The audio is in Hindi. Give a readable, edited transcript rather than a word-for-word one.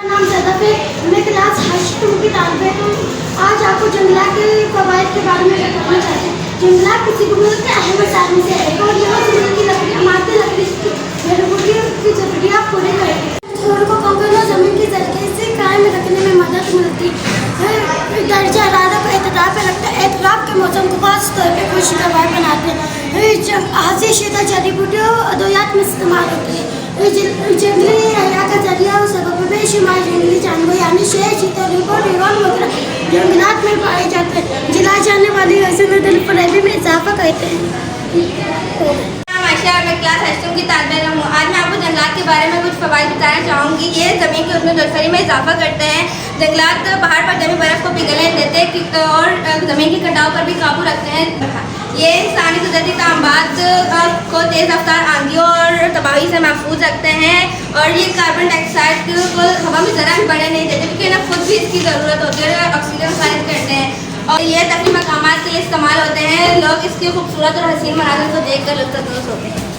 नाम सदफ है, मैं क्लास हाशिम की तालिब हूँ। आज आपको जंगलात के फवाइद के बारे में बताना चाहते हैं। जंगलात किसी भी मुल्क के अहम मसाइल में से है और यहाँ से मिलती लकड़ियाँ मारते लकड़ी की जरूरियों की ज़रूरियात पूरी करती है। पेड़ों को कंपन और ज़मीन की जरखे से कायम रखने में मदद मिलती है। दर्जा हरारत को एतदाल पर रखते हैं। एतराफ़ के मौसम को खास तौर पर खुशगवार बनाते हैं। हाथी शीतल जड़ी बूटियों और अद्वियात में इस्तेमाल होती है। जंगली हया का जरिया और सबब बेशुमार जंगली जानवर यानी शेर, चीता, रिपोर्ट, हिरन वगैरह जंगलात में पाए जाते हैं। जलाई जाने वाली गैसों में दिलफरेबी में इजाफा करते हैं। मैं क्लास हाशिम की तालिब हूँ। आज मैं आपको जंगलात के बारे में कुछ फ़वाइद बताना चाहूँगी। ये ज़मीन की उसमें जलसरी में इजाफा करते हैं। जंगलात पहाड़ पर जमी बर्फ़ को पिघलने देते हैं और ज़मीन के कटाव पर भी काबू रखते हैं। ये इंसानी कुदरती तांबात को तेज़ रफ्तार आंधियों और तबाही से महफूज रखते हैं और ये कार्बन डाइऑक्साइड को हवा में ज़रा भी बढ़ने नहीं देते क्योंकि ना खुद भी इसकी ज़रूरत होती है, ऑक्सीजन खारिज करते हैं और ये तफरीही मकामात के लिए इस्तेमाल होते हैं। लोग इसके खूबसूरत और हसीन मनाज़िर को देख कर लुत्फ़ अंदोज़ होते हैं।